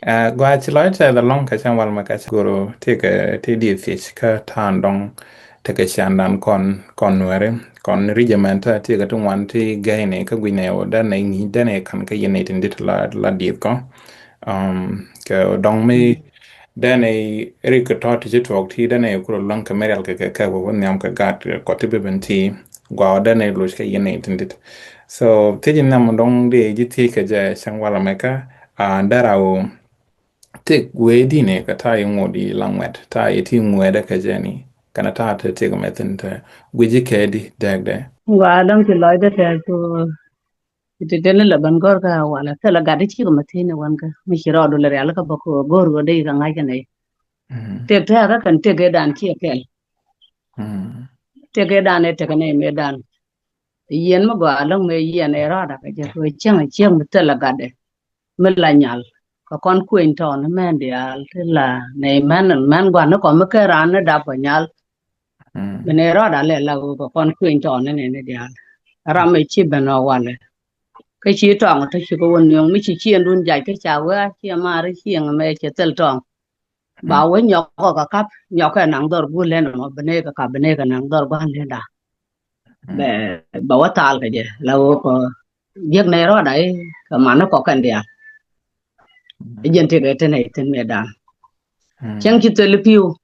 Gwa ci loy te the long ka chan wal ma ka guru ti di fich ka tan dong te ka chan dan kon nuere kon regiment ti ka tung wan ti gai ne ka gwi ne o da ne ngi da ne kan ka yene tin dit la di ko ka dong mi da ne ri ka to ti tok ti da ne ku long ka meral ka wo nyam ka gat ko ti be ben ti gwa da ne lu ka yene tin dit so ti jin nam dong de ji ti ka ja chan wal ma ka dara o tek wedi ne ka ta yi ngodi langwet ta yi ti ngwede ka jeni kana ta te tek metin te gwiji kedi dagde Wa dang ti loy de te to ti tele la ban gor ka wala te la gadi chi ko matine wan ka mi shiro do le ala ka bako gor go de ka ngai ka nei mm te te ka kan te ge dan chi kel mm te ge dan ne te ka nei me dan yen ma gwa lang me yen e ra da ka je ko chang te la gade me la nyal ka kon kuin to na men dia te la nei man gwa no ko me ka ran na da pa nyal me mm ne ra da le la ko kon kuin to ne dia ra me chi ba no wale cái chi tròn ta chi ko won yong mi chi chien run dai cái chào á chi mà ri chi ng me che tel tròn mm bảo với nhọc có cả cắp nhọc cái nắng đor bu lên mà bên này cái nắng đor ban lên đã bè mm bảo tal cái gì là có việc này rồi đấy cái mà nó có cần đi à dân thì cái tên này tên mẹ đàn chẳng mm chỉ tel piu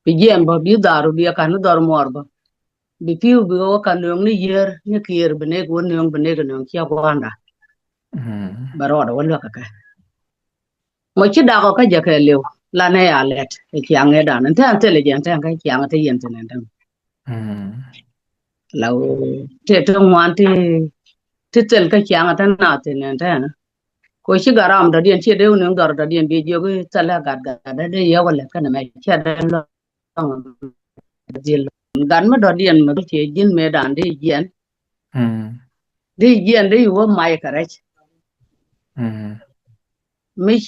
bị giam bảo bị daru bị cái nó đor mor bảo bị piu bị có cái lượng này giờ như kia bên này của nương bên này cái nương chia quan đã mm bảo rồi đó vẫn là cái mo ci da ko ka je ke lew la ne ya let e ki ange da nan ta intelligent ta ka ki ange te yen ten dan mm la te to wan te tel ka ki ange ta na ten ta na ko ci garam da dien ci de un ndor da dien bi je ko ta la gad da de ya wala ka na me ci da lo dil gan ma do dien ma ci jin me dan mm de yen de wo mai ka rech mm mi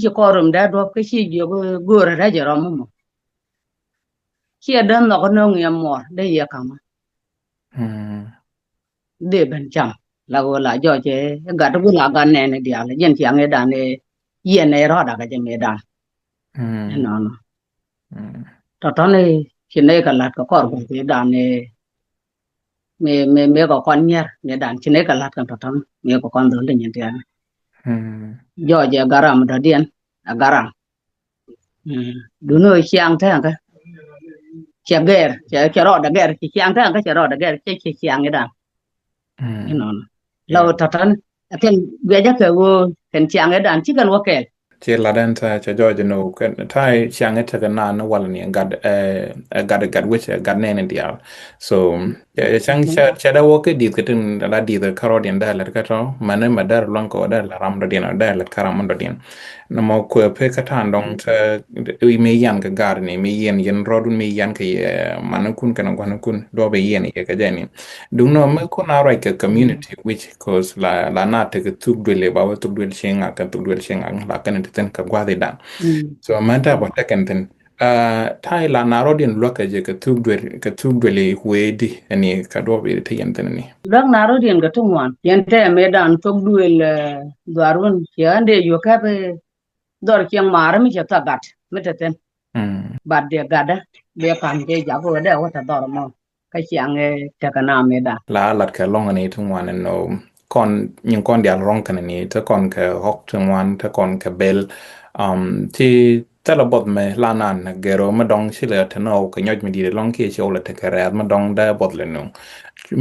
ci korum da do ka ci je ko gora da je rom mo ci dan no ko no ngem mor de ya kama mm de ben cham la go la jo che ga to la ga ne dia la yen chiang e dan ne yen ne ro da ga je me dan no no to ne chi ne ka lat ko kor ko te dan ne me ko kon nyer me dan chi ne ka lat kan to me ko kon do le nyen dia mm jo je garam da dien a garam du no chiang ta ka che ger che ro da ger chi chiang ta ka che ro da ger che chiang e dan no mm no lo to aten gwe ja ke wo ken chiang e dan chi ka lo ke Ci la den ta cha George no kan ta chiang ta ga na no wal ni gad which gad ne ne dia so chang cha da wo ke di ke tin la di the karodian da la ka to mane ma dar lon ko da la ram do din da la karam do din no mo ko pe ka tan dong ta i me yan ka gar ni me yen rodun me yan ke man kun kan kun do be yen ke ka jani dung no me ko na right ka community which cause la na te ke tuk dwele ba wa tuk dwele shenga ka tuk dwele shenga la kan te ten ka gwa de dan so manta ba ta kan ten tai la na rodin loka je ka tuk dwele huedi ani ka do be te yen ten ni dak na ro dien ga tungwan yen te me dan tok duel darun yande yo ka be dor kyang mar mi cha tagat mi te ten mm bad de gada be kan ge ja go de wa ta dor mo ka kyang te kana me da la lat ka long ani tung wan no kon những con dia rong kan ni ta kon ka hok tung wan ta kon ka bel ti ta la bot me la nan na gero ma dong si le ta no ka nyoj mi di long ki chi ola ta ka ra ma dong da bot le no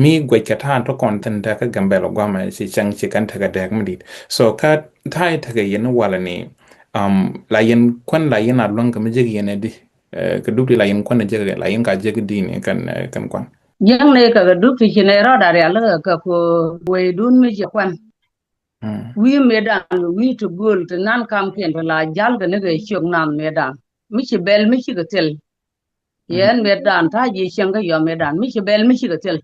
mi gwe ka tan to kon tan ta ka gambel gwa ma si chang chi kan ta ka dek mi di so ka thai ta ka yen wala ni la yen kwan la yen a long ka mi jegi yen di ka dubli la yen kwan na jegi la yen ka jegi di ni kan kwan yang ne ka ga du fi ne ro da ya la ka ko we dun mi je kwan mm wi me dan wi to gol te nan kam ken la jal ga ne ga chok nam me dan mi chi bel mi chi ga tel mm yen me dan ta ji chen ga yo me dan mi chi bel mi chi ga tel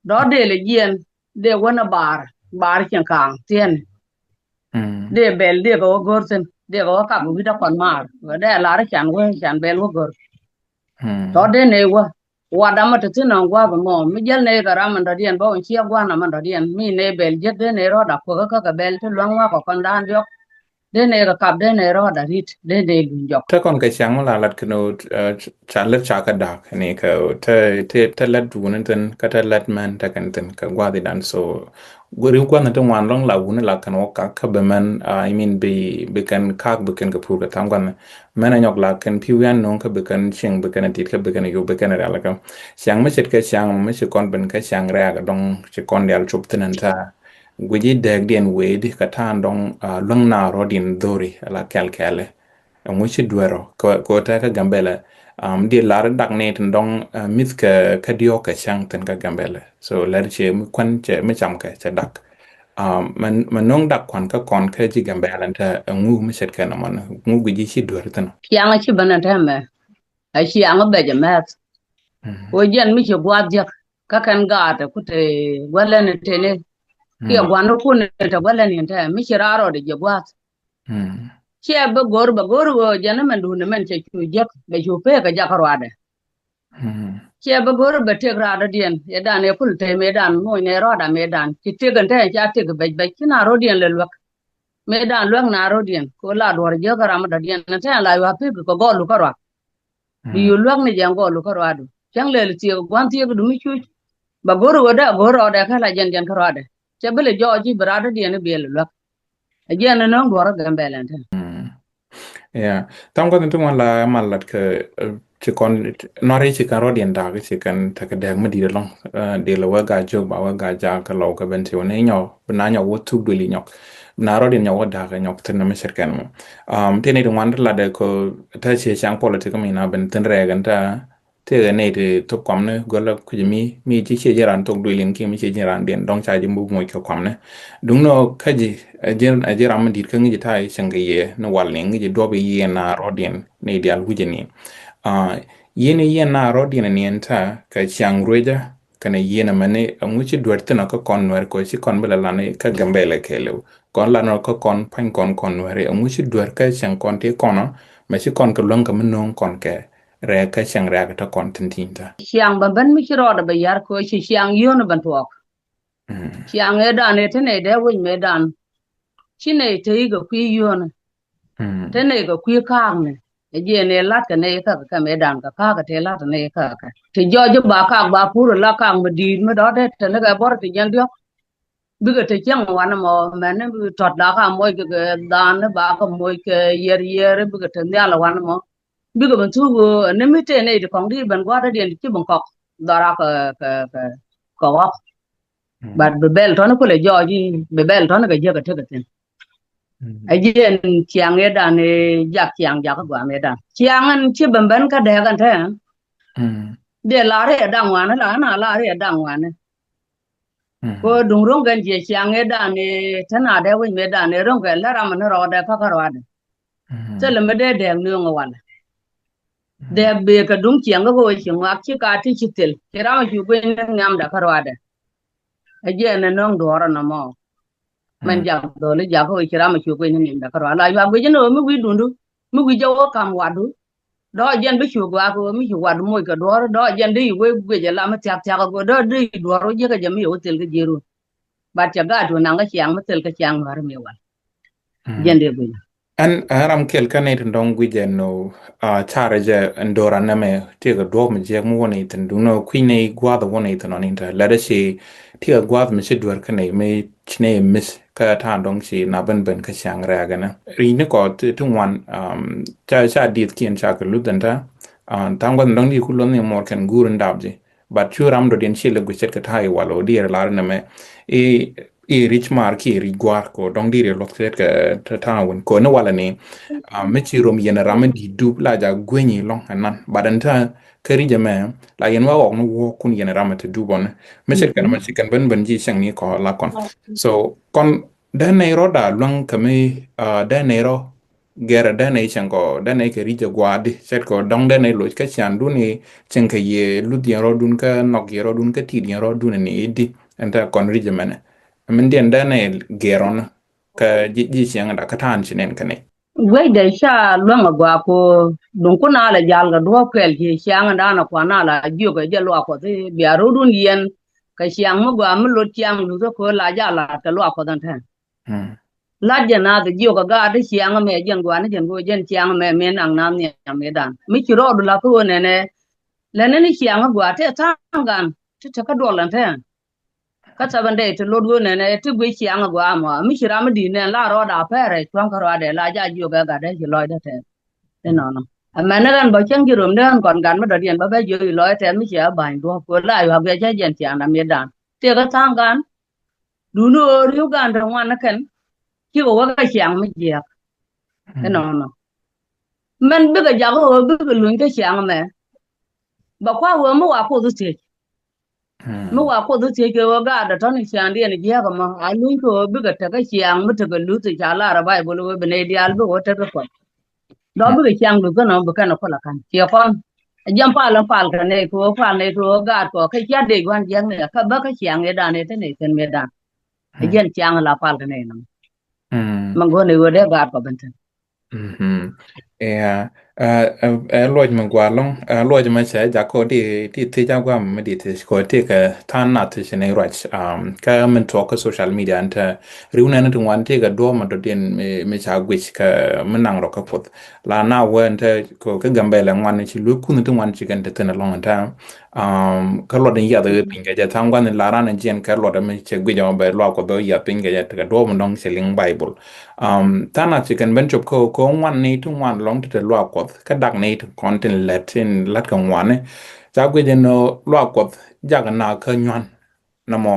đó để là yên để quên bar bar chẳng càng tiền mm để bel để có gor sen để có cặp với đó còn mar và để là chẳng bel có gor đó mm để này qua qua đâm mà tự nào qua và mò mới giờ này cái ram mình đã điên bao nhiêu qua nằm mình đã điên mi này bel giờ để này đó đọc có cái bel thì loang qua có con đan được de ne ga kap de ne ro da rit de ne lu jok ta kon ka chang la lat kno cha let cha ka dak ni ka te let du nan ten ka te let man ta kan ten ka gwa di dan so guri kwa na tong wan long la wu na la kan o ka be man I mean be kan ka be kan ka pu ka tam kan man anyok la kan piu yan nong ka be kan ching be kan tit ka be kan yo be kan ra la ka chang ma chet ka chang ma che kon ben ka chang ra ga dong che kon yal chup ten ta guji deg dien we di ka tan dong long na ro din dori la kel kele mushi duero ko ta ka gambele di lar dak ne tin dong mis ka dio ka chang tin ka gambele so lar che mi kwan che mi cham ka cha dak man nong dak kwan ka kon ka ji gambele ta ngu mi set ka na man ngu gi shi duero tin yang chi bana ta me a chi yang be je me o jen mi che gwa je ka kan ga ta ku te wala ne te ne ki gwa no ku ne ta wala ne ta mi che raro de je gwa che be gor go jana man du ne men che chu je be chu pe ka ja karwa che be gor be te gra da dien e dan e pul te me dan mo ne ro da me dan ki te gan te ja te be ki na ro dien le lwak me dan lwak na ro dien ko la dor je ga ram da dien na te la wa pe ko go lu karwa bi yu lwak ne jang go lu karwa du chang le ti gwan ti du mi chu ba gor go da ka la jen karwa da che be le jo ji bra da dien be le lwak a jen no ngor ga mbelen te yeah tam ko tin wala malat ka ci kon nore ci kan rodien da ci kan ta ka dag ma di long de la wa ga jog ba wa ga ja ka law ka ben ci wona nyaw na nyaw wo tu do li nyok na rodien nyaw da ga nyok tin na me ser kan mo tene de wan la de ko ta ci chang politique mi na ben tin re gan ta te ga ne de to kwam ne go la ku mi ci ci jaran to do lin ki mi ci jaran den dong cha ji mbu mo ko kwam ne dung no kaji ajer am dit kan ji tai sanga ye no walling ji do be ye na rodien ne dial wujeni yene na rodien ni enta ka chang rueja kana yena mane amuchi duarte na ka konwer ko chi kon bela lane ka gambele kelo kon lano ka kon pan kon konwere amuchi duar ka chang kon te kono ma chi kon ka longa menong kon ke re ka chang re ta kon tintinta chiang ban ban mi ro da ba yar ko chi chiang yo no ban to chiang e dan e te ne de win me dan chi ne te ga kwi yo ne te ne ga kwi kang ne e je ne lat ka ne ka me dan ka te lat ne ka te jo jo ba ka ba pu la kang ba di me do de te ne ga bor te jan dio bi ga te chiang wa na mo me ne bi tot da ka mo ga dan ne ba ka mo ke yer bi ga te ne la wa na mo bi ga ban tu go ne mi te ne de kong di ban gwa da dien chi ban kok da ra ka wa but be bel to ko le jo ji be bel to ga je ga te ga ten ajen chiang e dan e jak chiang jak gwa me dan chiang an chi ban ban ka de gan te de la re dan wa na la re dan wa ne ko dung rong gan je chiang e dan e tana de wi me dan e rong ga la ram na ro da ka ro da se le me de nương wa de be ka dung chiang go chi wa chi ka ti chi tel ke ra ju ko ngam da ka ro da ajen na nong do ra na mo man jam do le ja ko kira ma chu ko ni da karo ala ya gwe no mi wi dundu mi wi jawo kam wadu do jen bi chu gwa ko mi chu wadu moy ka do jen de we gwe ja la ma tyak tyak go do de do ro je ka jami o tel ga jeru ba cha ga to na ga chiang ma tel ka chiang war mi wa jen de gwe an aram kel kane tin dong gwijen no chare je ndora name ti ga do me je mu woni tin du no kwine gwa da woni tin on inter la da shi ti ga gwa me shi dwar kane me chne mis ka ta dong shi na ben ka chang ra ga na ri ne ko ti tun wan cha dit kien cha ka lu dan ta tang wan dong di ku lo ne mor kan gurun dabje but chu ram do den shi le gwiset ka tai walo di la na me e rich mar ki ri gwar ko dong dire lo set ka ta won ko no wala ni me chi rom yena ram di du la ja gwenyi long anan badanta kari jama la yen wa no wo kun yena ram te du bon me set kan ma chikan ben ji sang ni ko la kon so kon da ne ro da long ka me da ne ro gera da ne chango da ne ke ri ja gwadi set ko dong da ne lo ka chan du ni chen ka ye lu di ro dun ka nok ye ro dun ka ti di ro dun ni di enta kon ri jama mình điện đến này geron cái gì xem đã cái than trên cái này we de sha lo ma gwa ko dun ku na la jal ga do kel ki chiang da na kwa na la ju ga je lo ko ti bia ro dun yen ka chiang mo gwa mo lo chiang lu ko la ja la ta lo ko dan ta la jana de yo ga de chiang me jen gwa ne jen go jen chiang me nang nam ne me dan mi chi ro la ko ne ne le ne ni chiang gwa te tangan te ka do lan te ka saban de te lo go ne ne te gwe chiang gwa ma mi chi ram di ne la ro da pere twang ka ro de la ja yo ga de ji lo de te no no mà nó gần bảo chân giùm đó còn gần mà đợt điện bà bé dưới lối trên mới chỉ bài đua của lại hoặc về chơi điện chẳng làm miệt đàn tiếc cái thang gan đủ nó riu gan trong ngoan nó cần chứ có cái chẳng mới dẹp cái nó mình biết cái giặc rồi biết cái luyện cái chẳng mà bà qua vừa mới qua cô tôi chơi mới qua cô tôi chơi cái gà đã cho nên chẳng đi này dẹp mà ai luyện cái chẳng mới cái luyện từ chả là bài bồ lô bên này đi ăn bữa cái cái đó biết cái chẳng được cái nó có là can chỉ con jam pal kan ne ko ga ko cái cha de gwan jang ne ka ba ka chiang e dan ne te ne ten me dan jen chiang la pal kan ne mang go ne go de ga ko benten loj man gwa long loj man che ja ko ti ja gwa me di ti ko ti ka tan na ti ne rach ka men to ko social media anta riuna na tun ti ga do ma do den me cha gwich ka menang ro ka pot la na wen ta ko ka gambe la ngwan chi lu kun tun wan chi kan te na long ta ka lo den ya de pinga ja tan gwan la ran jen ka lo da me che gwi ja ba lo ko do ya pinga ja ta do mo dong seling bible tana chicken ben chop ko ngwan ni tu ngwan long te lo ko ka dak ni to content latin lat ka ngwan ne ja gwe no lo ko ja ga na ka nywan na mo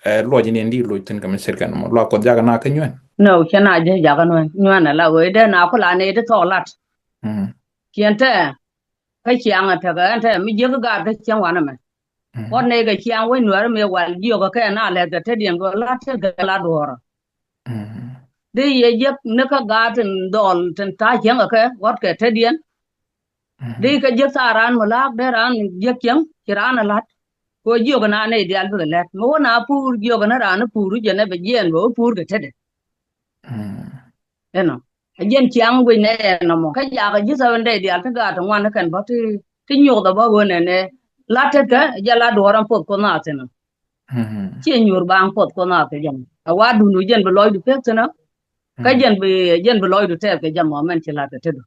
lo ji ni ndi lo tin ka me ser kan mo lo ko ja ga na ka nywan no chana je ja kan no na la we de na ko la ne de to lat kiente ka chiang ta ga ta mi je ga de chiang wa na me on ne ga chiang we no me wal ji ko ka na le ga te dien go la te ga la do de ye jep ne ka gaten dol ten ta jeng ka wat ke te dien de ka jep saran malak de ran jep jeng kiran lat ko jio na ne dial be let mo na pur jio na ran pur je ne be jen bo pur ke te de eno jen chiang we ne no mo ka ja ga jisa wende dial ta ga tan wan kan ba ti nyo da ba wo ne ne lat ka ja la do ran pot ko na te no chi nyur bang pot ko na te jen wa du nu jen be loy du pek te no cái dân bị lôi được thế cái dân mà mình chỉ là thế được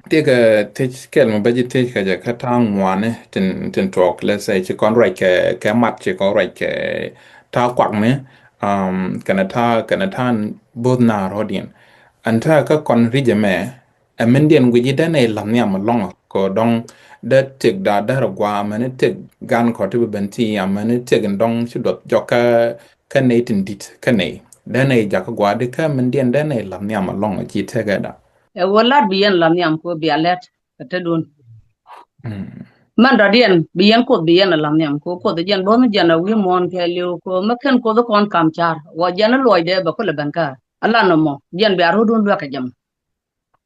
tiếc cái cái mà bây giờ tiếc cái cái thang ngoan này trên trọc là sẽ chỉ còn rồi cái mặt chỉ còn rồi cái thao quặng này cái này than bớt na rồi điện anh ta cái con rí mẹ em mình điện cái gì đó này làm nhà mà long có đông đã tiếc đã rồi qua mà nó tiếc gan có thể bị bệnh thì mà nó tiếc cái đông chỉ đột cho cái này tin dit cái này đó này chắc qua được cái mình điện đó này làm nhà mà long chỉ thế cái đó wala biyan lam yam ko bialet te dun man radian biyan ko biyan lam yam ko de jan bon jan wi mon ke liu ko makan ko do kon kam char wa jan loy de ba ko le banka alla no mo jan bi aro dun ka jam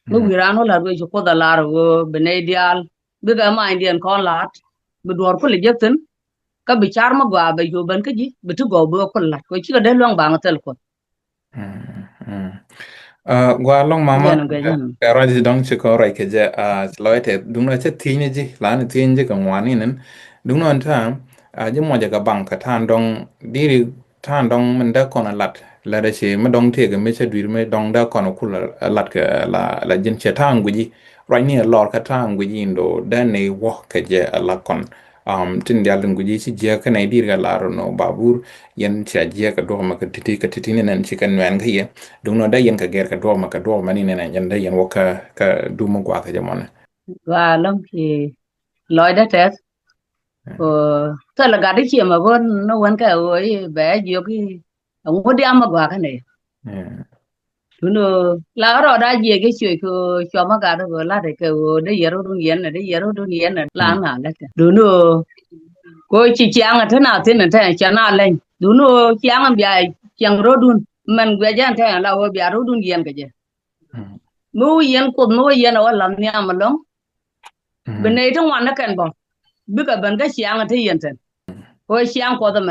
no wirano la ro ko da lar go benedial bi ga ma indian kon lat bi dor ko le jepten ka bi char ma gwa ba yo ban ka ji bi tu go bo ko lat ko chi ga de long ba ngatel ko gwa long mama jan ga jan ka raji dong chi ko rai ke je loete dung na che tini ji la ni tin ji ka ngwani nen dung non ta ji mo ja ka bang ka tan dong diri tan dong men da kon lat la da chi ma dong te ga me che dwir me dong da kon ku lat ka la jin che tang gu ji rai ni lor ka tang gu ji ndo da ne wo ka je la kon tin dia lungu ji si je ka nei dir ga laro no babur yen cha je ka do ma ka titi ne nan chi kan wan ka ye dung no da yen ka ger ka do ma ka do ma ni ne yen da yen wo ka du mo kwa ka jamon wa long ki loy da te ko ta la ga de chi ma bon no wan ka oi be jo ki ngo dia ma gwa ka ne tu no la ro da je ke chi ko cho ma ga do la de ke de yero dun yen de yero dun yen la na la ta du no ko chi chiang a na tin ta cha na len du no chiang am bia chiang ro dun man gwe jan ta la wo bia ro dun yen ke je mu yen ko mu yen wa lam nya ma long bên này trong ngoan nó cần bỏ biết cả bên cái xiang là thấy hiện trên rồi xiang có tầm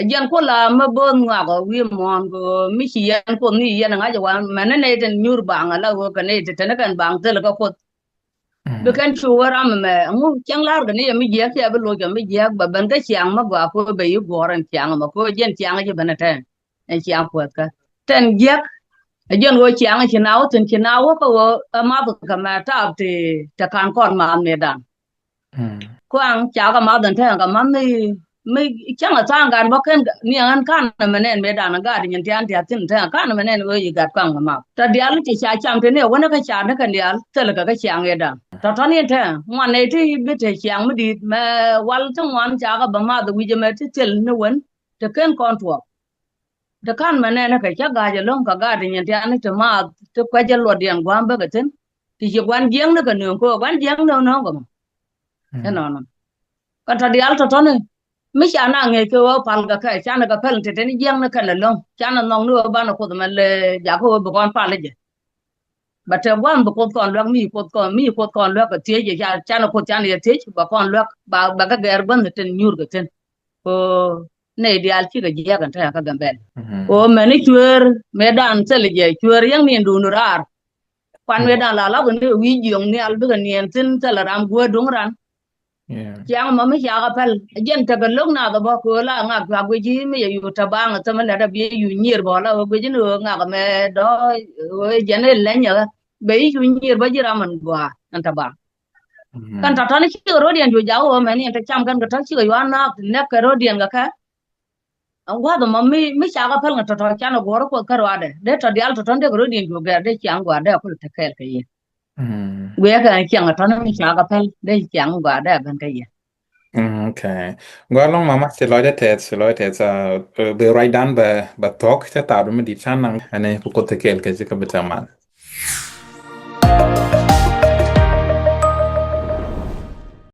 dân có là mà bên ngoài có viêm mòn có mấy chị dân có ní dân ngay cho mà nó này trên nhur bang là cái này trên nó cần bang tới là có cốt biết cái chú ra mà ngu chẳng là cái này mấy giặc thì bên lôi cái mấy giặc và bên cái xiang mà qua có bị gọi rằng xiang mà có dân xiang cái bên này xiang quật cái ten giek ajon wo chiang chinao tin chinao ko ma bu ka ma ta te kan kon ma medan kwang cha ka ma dan te ka ma mi chang a tang gan bo ken ni an kan na menen medan ga din tian tia tin te kan menen wo yi gat kwang ma ta dial ti cha cham te ne wona ka cha na kan dial tel ka chiang edan ta ta ni te ngwan ne ti bi te chiang mi di ma wal tu ngwan cha ka ba ma du wi je me ti tel ne won te ken kon tuo te kan menen ka cha ga je long ka ga din tian ni te ma te kwa je lo dian gwan ba ka tin ti je gwan jeng ne ka ne ko gwan jeng no no ko no no ka ta dial ta to ne mi cha na nge ko pal ga ka cha na ka pel te ni jeng na ka na long cha na nong no ba na ko ma le ja ko ba kon pa le je ba te wan ba ko kon lo mi ko kon lo ka tie je cha na ko cha ne tie ba kon lo ba ka ger ban te nyur ga ten ko ne dial chi ga je ga ta ka gambel o me ni chuer me dan se le je chuer yang ni ndu nu rar kwan me dan la la ko ne wi jong ni al ba ni en tin ta la ram go dung ran chang mà mới chả gặp dân ta gần lúc nào đó bao cô là ngạc và quý chí mớiอยู่ta bang ta mình đã bịอยู่nhiều bỏ là quý chí nữa ngạc mà đó dân này lấy nhở bịอยู่nhiều bao giờ mình qua anh ta bang kan ta thani chưa rồi điện cho giáo mà này ta chăm kan ta chưaอยู่anh nè cái rồi điện cái khác qua đó mà mới chả gặp người ta ta chả nó gọi có cái rồi đấy để ta đi al ta thani cái rồi điện cho cái để chàng qua để có thể cái gì gue ka chàng ta nó mới chả gặp để chàng qua để bên cái gì Okay. Gwalong mama se lo te sa be raidan ba tok te ta do me di chanang ane ko te kel ke ka betaman.